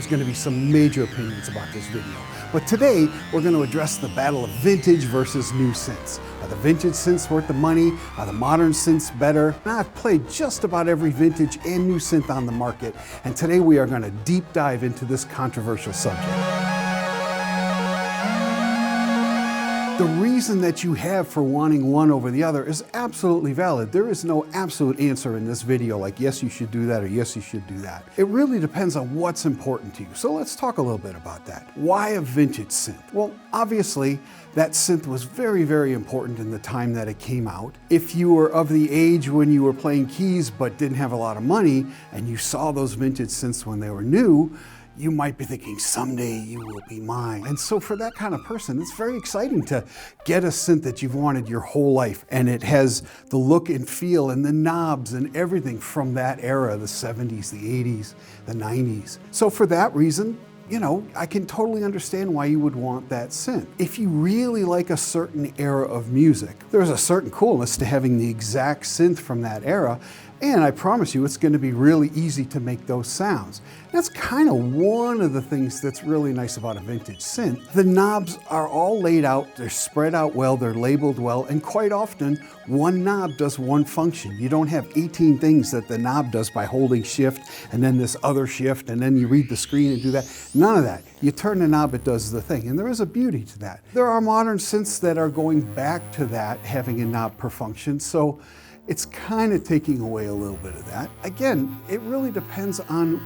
there's going to be some major opinions about this video. But today, we're going to address the battle of vintage versus new synths. Are the vintage synths worth the money? Are the modern synths better? Now, I've played just about every vintage and new synth on the market, and today we are going to deep dive into this controversial subject. The reason that you have for wanting one over the other is absolutely valid. There is no absolute answer in this video like yes you should do that or yes you should do that. It really depends on what's important to you. So let's talk a little bit about that. Why a vintage synth? Well, obviously that synth was very, very important in the time that it came out. If you were of the age when you were playing keys but didn't have a lot of money and you saw those vintage synths when they were new, you might be thinking, someday you will be mine. And so for that kind of person, it's very exciting to get a synth that you've wanted your whole life. And it has the look and feel and the knobs and everything from that era, the 70s, the 80s, the 90s. So for that reason, you know, I can totally understand why you would want that synth. If you really like a certain era of music, there's a certain coolness to having the exact synth from that era, and I promise you it's going to be really easy to make those sounds. That's kind of one of the things that's really nice about a vintage synth. The knobs are all laid out, they're spread out well, they're labeled well, and quite often one knob does one function. You don't have 18 things that the knob does by holding shift and then this other shift and then you read the screen and do that. None of that. You turn the knob, it does the thing, and there is a beauty to that. There are modern synths that are going back to that, having a knob per function, so it's kind of taking away a little bit of that. Again, it really depends on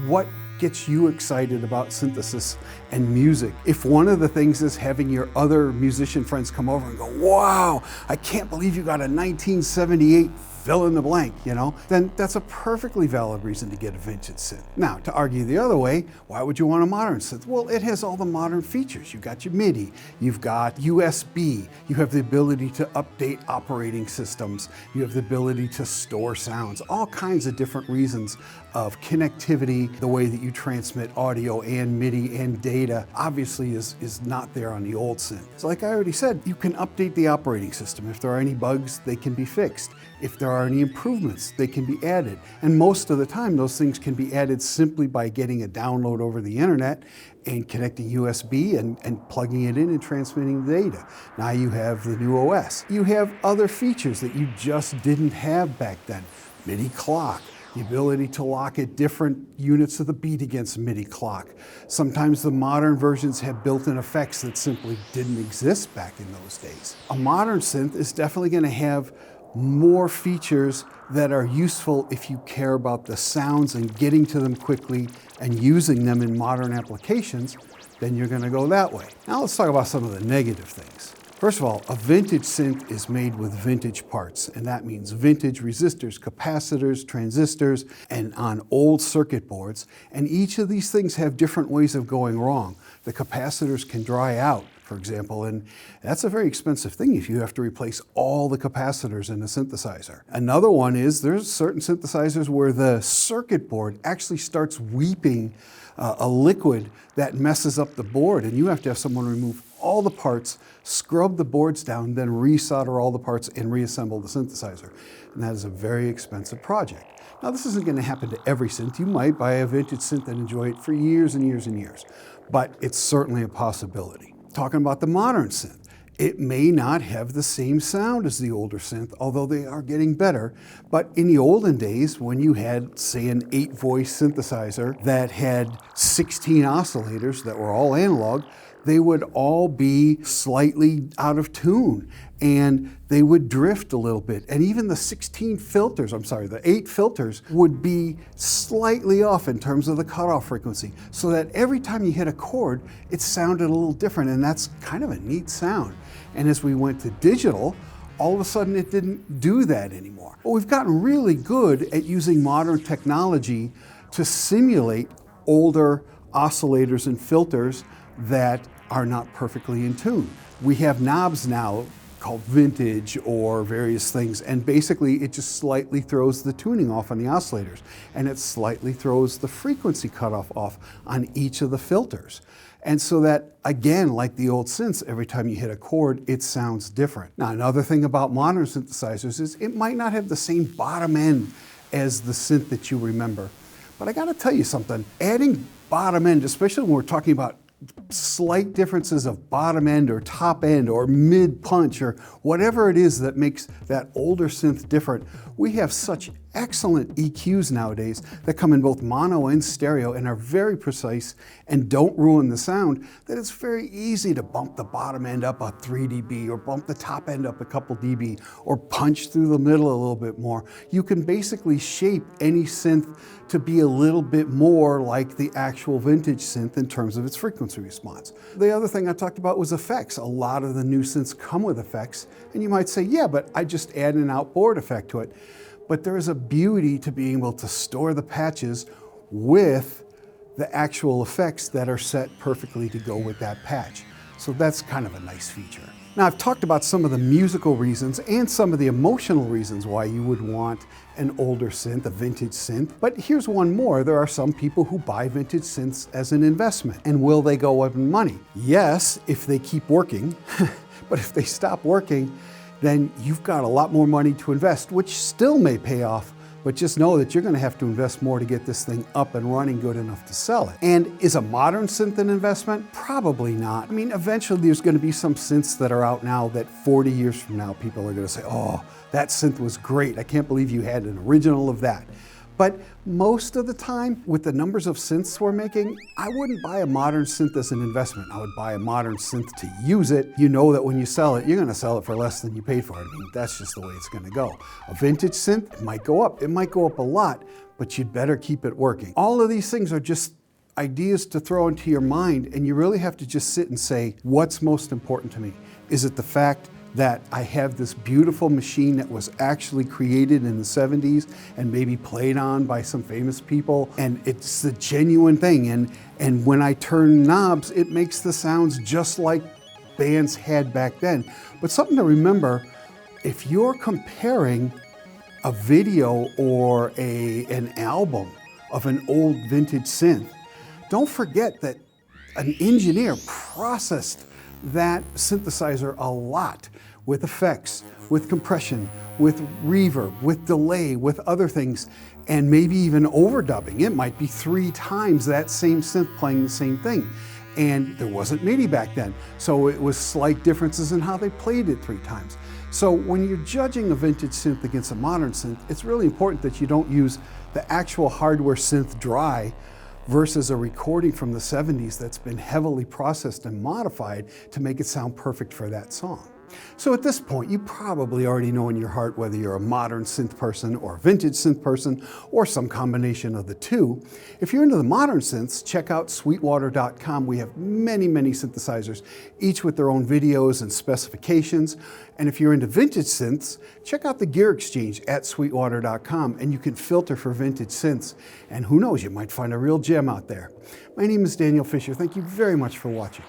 what gets you excited about synthesis and music. If one of the things is having your other musician friends come over and go, wow, I can't believe you got a 1978 fill in the blank, you know, then that's a perfectly valid reason to get a vintage synth. Now, to argue the other way, why would you want a modern synth? Well, it has all the modern features. You've got your MIDI, you've got USB, you have the ability to update operating systems, you have the ability to store sounds, all kinds of different reasons of connectivity. The way that you transmit audio and MIDI and data obviously is not there on the old synth. So like I already said, you can update the operating system. If there are any bugs, they can be fixed. If there are any improvements, they can be added. And most of the time, those things can be added simply by getting a download over the internet and connecting USB and plugging it in and transmitting the data. Now you have the new OS. You have other features that you just didn't have back then. MIDI clock, the ability to lock at different units of the beat against MIDI clock. Sometimes the modern versions have built-in effects that simply didn't exist back in those days. A modern synth is definitely going to have more features that are useful if you care about the sounds and getting to them quickly and using them in modern applications, then you're going to go that way. Now let's talk about some of the negative things. First of all, a vintage synth is made with vintage parts, and that means vintage resistors, capacitors, transistors, and on old circuit boards. And each of these things have different ways of going wrong. The capacitors can dry out, for example, and that's a very expensive thing if you have to replace all the capacitors in a synthesizer. Another one is there's certain synthesizers where the circuit board actually starts weeping a liquid that messes up the board, and you have to have someone remove all the parts, scrub the boards down, then resolder all the parts and reassemble the synthesizer. And that is a very expensive project. Now, this isn't going to happen to every synth. You might buy a vintage synth and enjoy it for years and years and years, but it's certainly a possibility. Talking about the modern synth, it may not have the same sound as the older synth, although they are getting better. But in the olden days, when you had, say, an 8-voice synthesizer that had 16 oscillators that were all analog, they would all be slightly out of tune and they would drift a little bit. And even the 8 filters would be slightly off in terms of the cutoff frequency, so that every time you hit a chord, it sounded a little different, and that's kind of a neat sound. And as we went to digital, all of a sudden it didn't do that anymore. But we've gotten really good at using modern technology to simulate older oscillators and filters that are not perfectly in tune. We have knobs now called vintage or various things, and basically it just slightly throws the tuning off on the oscillators, and it slightly throws the frequency cutoff off on each of the filters. And so that, again, like the old synths, every time you hit a chord, it sounds different. Now, another thing about modern synthesizers is it might not have the same bottom end as the synth that you remember. But I gotta tell you something, adding bottom end, especially when we're talking about slight differences of bottom end or top end or mid punch or whatever it is that makes that older synth different, we have such excellent EQs nowadays that come in both mono and stereo and are very precise and don't ruin the sound, that it's very easy to bump the bottom end up a 3 dB or bump the top end up a couple dB or punch through the middle a little bit more. You can basically shape any synth to be a little bit more like the actual vintage synth in terms of its frequency response. The other thing I talked about was effects. A lot of the new synths come with effects, and you might say, yeah, but I just add an outboard effect to it. But there is a beauty to being able to store the patches with the actual effects that are set perfectly to go with that patch. So that's kind of a nice feature. Now, I've talked about some of the musical reasons and some of the emotional reasons why you would want an older synth, a vintage synth. But here's one more. There are some people who buy vintage synths as an investment. And will they go up in money? Yes, if they keep working. But if they stop working, then you've got a lot more money to invest, which still may pay off, but just know that you're gonna have to invest more to get this thing up and running good enough to sell it. And is a modern synth an investment? Probably not. I mean, eventually there's gonna be some synths that are out now that 40 years from now, people are gonna say, oh, that synth was great. I can't believe you had an original of that. But most of the time, with the numbers of synths we're making, I wouldn't buy a modern synth as an investment. I would buy a modern synth to use it. You know that when you sell it, you're gonna sell it for less than you paid for it. I mean, that's just the way it's gonna go. A vintage synth might go up. It might go up a lot, but you'd better keep it working. All of these things are just ideas to throw into your mind, and you really have to just sit and say, what's most important to me? Is it the fact that I have this beautiful machine that was actually created in the 70s and maybe played on by some famous people, and it's the genuine thing, and when I turn knobs, it makes the sounds just like bands had back then. But something to remember, if you're comparing a video or an album of an old vintage synth, don't forget that an engineer processed that synthesizer a lot with effects, with compression, with reverb, with delay, with other things, and maybe even overdubbing. It might be 3 times that same synth playing the same thing. And there wasn't MIDI back then, so it was slight differences in how they played it 3 times. So when you're judging a vintage synth against a modern synth, it's really important that you don't use the actual hardware synth dry versus a recording from the 70s that's been heavily processed and modified to make it sound perfect for that song. So at this point, you probably already know in your heart whether you're a modern synth person or a vintage synth person or some combination of the two. If you're into the modern synths, check out Sweetwater.com. We have many, many synthesizers, each with their own videos and specifications. And if you're into vintage synths, check out the Gear Exchange at Sweetwater.com, and you can filter for vintage synths. And who knows, you might find a real gem out there. My name is Daniel Fisher. Thank you very much for watching.